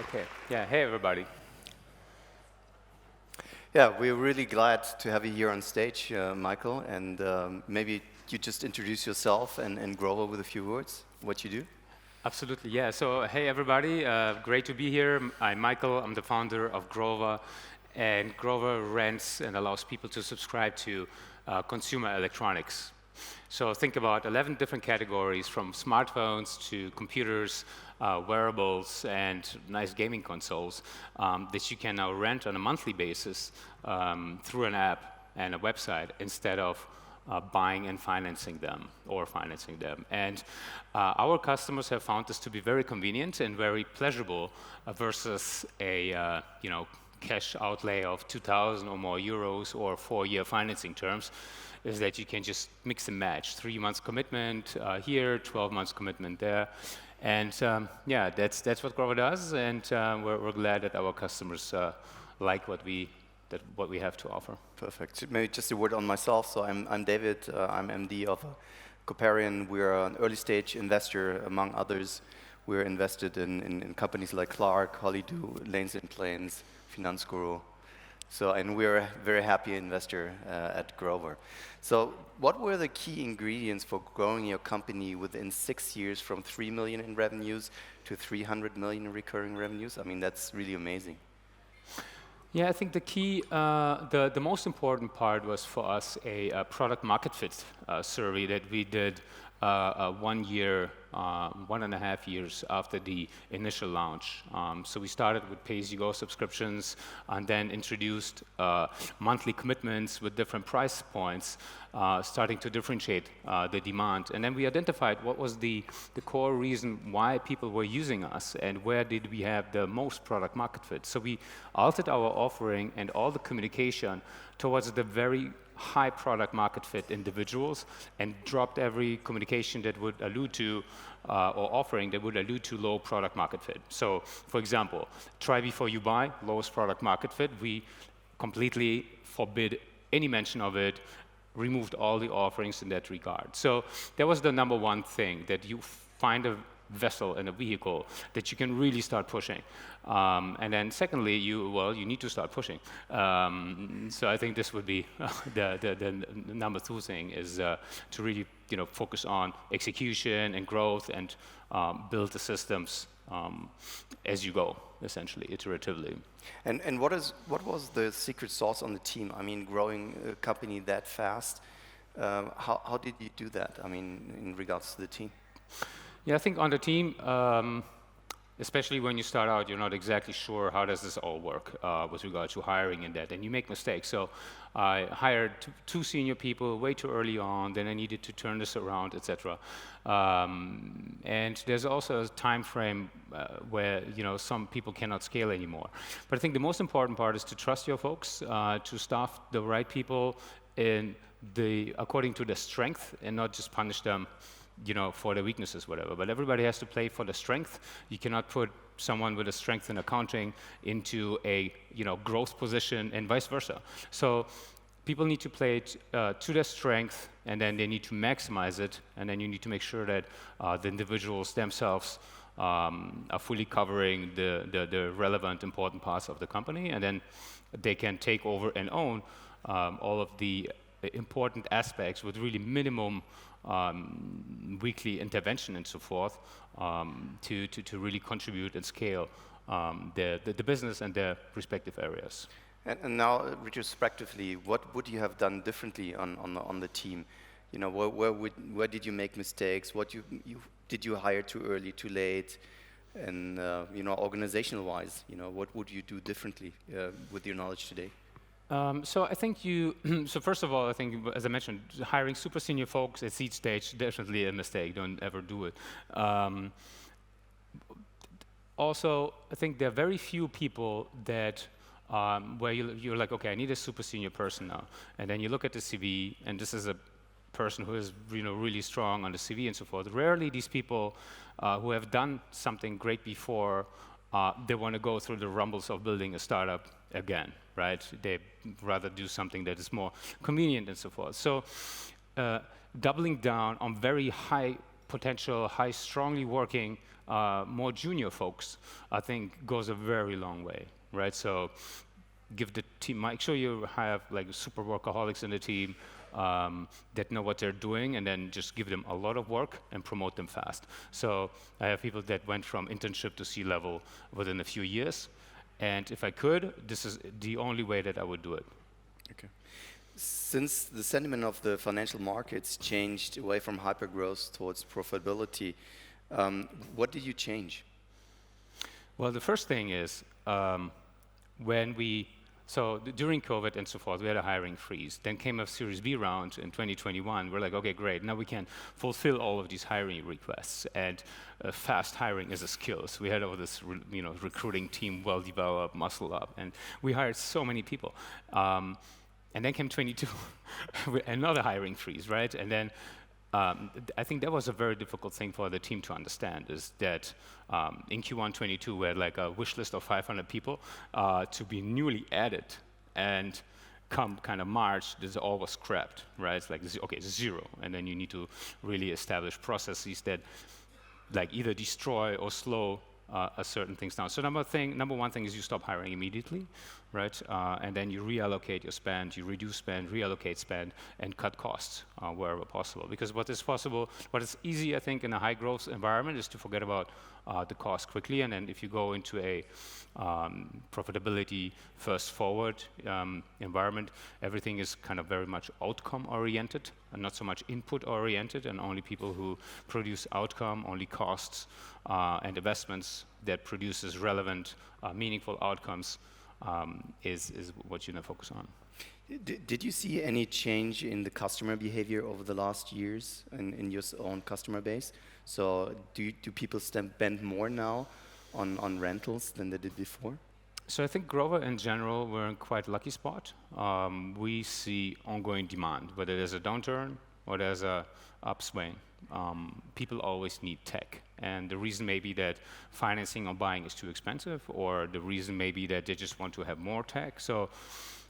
Okay. Yeah. Hey, everybody. Yeah, we're really glad to have you here on stage, Michael, and maybe you just introduce yourself and Grover with a few words, what you do. Absolutely. Yeah. So, hey, everybody. Great to be here. I'm Michael. I'm the founder of Grover, and Grover rents and allows people to subscribe to consumer electronics. So think about 11 different categories, from smartphones to computers, wearables, and nice gaming consoles that you can now rent on a monthly basis through an app and a website instead of buying and financing them or financing them. And our customers have found this to be very convenient and very pleasurable versus a cash outlay of 2,000 or more euros or 4-year financing terms. Is that you can just mix and match, 3 months commitment here, 12 months commitment there. And yeah, that's what Grover does, and we're glad that our customers like what we have to offer. Perfect. Maybe just a word on myself. So I'm David. I'm MD of Coparion. We're an early stage investor, among others. We're invested in companies like Clark, Hollydo, Lanes and Planes, Finanzguru. So, and we're a very happy investor at Grover. So what were the key ingredients for growing your company within 6 years from 3 million in revenues to 300 million in recurring revenues? I mean, that's really amazing. Yeah, I think the key, the most important part was for us a product market fit survey that we did 1 year, 1.5 years after the initial launch. So we started with pay-as-you-go subscriptions and then introduced monthly commitments with different price points, starting to differentiate the demand. And then we identified what was the core reason why people were using us and where did we have the most product market fit. So we altered our offering and all the communication towards the very high product market fit individuals and dropped every communication that would allude to or offering that would allude to low product market fit. So, for example, try before you buy, lowest product market fit. We completely forbid any mention of it, removed all the offerings in that regard. So that was the number one thing, that you find a vessel and a vehicle that you can really start pushing. And then secondly, you need to start pushing. So I think this would be the number 2 thing is to really focus on execution and growth and build the systems as you go, essentially, iteratively. And what was the secret sauce on the team? I mean, growing a company that fast, how did you do that? I mean, in regards to the team? Yeah, I think on the team, especially when you start out, you're not exactly sure how does this all work with regard to hiring and that, and you make mistakes. So I hired 2 senior people way too early on, then I needed to turn this around, etc. And there's also a time frame where some people cannot scale anymore. But I think the most important part is to trust your folks, to staff the right people according to their strength and not just punish them for their weaknesses, whatever. But everybody has to play for the strength. You cannot put someone with a strength in accounting into a growth position and vice versa. So people need to play to their strength, and then they need to maximize it, and then you need to make sure that the individuals themselves are fully covering the relevant, important parts of the company, and then they can take over and own all of the important aspects with really minimum weekly intervention and so forth to really contribute and scale the business and their respective areas. And now, retrospectively, what would you have done differently on the team? Where did you make mistakes? What did you hire too early, too late? And organizational-wise, what would you do differently with your knowledge today? So I think so first of all, I think, as I mentioned, hiring super senior folks at seed stage, definitely a mistake. Don't ever do it. Also, I think there are very few people that where you're like, okay, I need a super senior person now. And then you look at the CV, and this is a person who is really strong on the CV and so forth. Rarely these people who have done something great before, they want to go through the rumbles of building a startup again, right? They rather do something that is more convenient and so forth. So doubling down on very high potential high, strongly working, more junior folks, I think goes a very long way, right? So give the team, make sure you have like super workaholics in the team that know what they're doing, and then just give them a lot of work and promote them fast. So I have people that went from internship to C-level within a few years, and if I could, this is the only way that I would do it. Okay. Since the sentiment of the financial markets changed away from hypergrowth towards profitability, what did you change? Well, the first thing is during COVID and so forth, we had a hiring freeze. Then came a Series B round in 2021. We're like, okay, great. Now we can fulfill all of these hiring requests. And fast hiring is a skill. So we had all this, recruiting team, well developed, muscle up, and we hired so many people. And then came 22, another hiring freeze, right? And then I think that was a very difficult thing for the team to understand, is that in Q1 22, we had like a wish list of 500 people to be newly added. And come kind of March, this all was scrapped, right? It's like, okay, zero. And then you need to really establish processes that like either destroy or slow certain things down. So number one thing is you stop hiring immediately, right? And then you reallocate your spend, you reduce spend, reallocate spend, and cut costs wherever possible. Because what is easy, I think, in a high growth environment is to forget about the cost quickly. And then if you go into a profitability first forward environment, everything is kind of very much outcome oriented and not so much input oriented, and only people who produce outcome, only costs and investments that produces relevant, meaningful outcomes is what you now focus on. Did you see any change in the customer behavior over the last years in your own customer base? So do people spend more now on rentals than they did before? So I think Grover in general, we're in quite a lucky spot. We see ongoing demand, whether there's a downturn or there's a upswing. People always need tech. And the reason may be that financing or buying is too expensive, or the reason may be that they just want to have more tech. So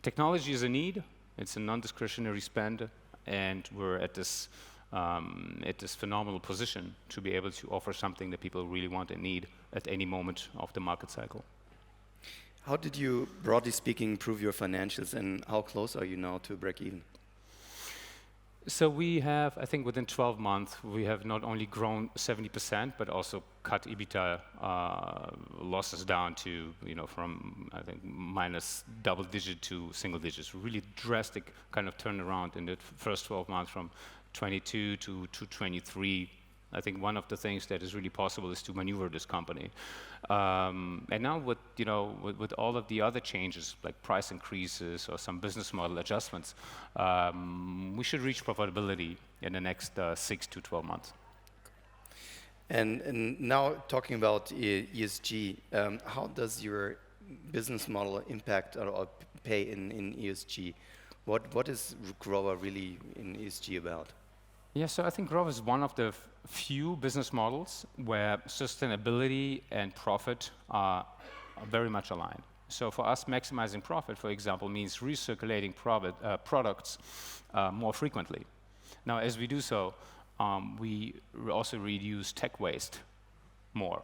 technology is a need. It's a non-discretionary spend, and we're at this phenomenal position to be able to offer something that people really want and need at any moment of the market cycle. How did you, broadly speaking, improve your financials, and how close are you now to break even? So we have, I think within 12 months, we have not only grown 70%, but also cut EBITDA losses down to, from, I think, minus double digit to single digits. Really drastic kind of turnaround in the first 12 months from 22 to 23. I think one of the things that is really possible is to maneuver this company. And now with all of the other changes, like price increases or some business model adjustments, we should reach profitability in the next 6 to 12 months. And now talking about ESG, how does your business model impact or pay in ESG? What is Grover really in ESG about? Yeah, so I think Grover is one of the few business models where sustainability and profit are very much aligned. So for us, maximizing profit, for example, means recirculating products more frequently. Now, as we do so, we also reduce tech waste more.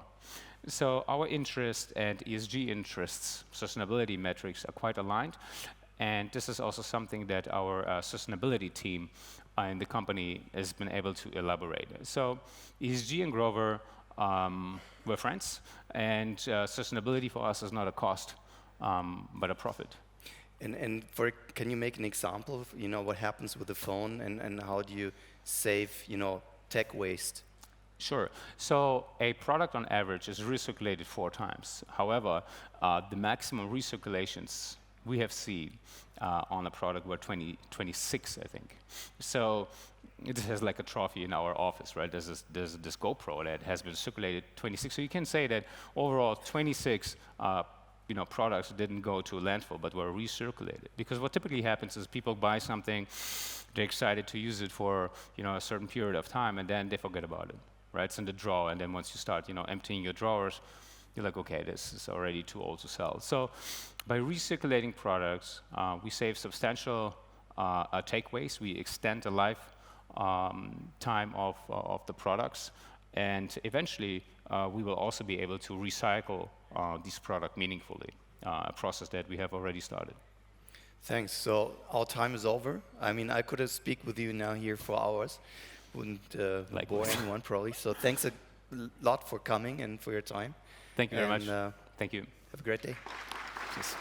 So our interest and ESG interests, sustainability metrics, are quite aligned. And this is also something that our sustainability team in the company has been able to elaborate. So ESG and Grover, we're friends, and sustainability for us is not a cost, but a profit. And can you make an example of what happens with the phone, and how do you save tech waste? Sure. So a product on average is recirculated 4 times. However, the maximum recirculations we have seen on a product were 26, I think. So it has like a trophy in our office, right? There's this GoPro that has been circulated 26. So you can say that overall 26 products didn't go to a landfill, but were recirculated. Because what typically happens is people buy something, they're excited to use it for a certain period of time, and then they forget about it, right? It's in the drawer, and then once you start emptying your drawers, you're like, okay, this is already too old to sell. So by recirculating products, we save substantial take waste. We extend the life time of the products. And eventually, we will also be able to recycle this product meaningfully, a process that we have already started. Thanks. So our time is over. I mean, I could have speak with you now here for hours. Wouldn't bore anyone probably. So thanks a lot for coming and for your time. Thank you very much. And, Thank you. Have a great day. Cheers.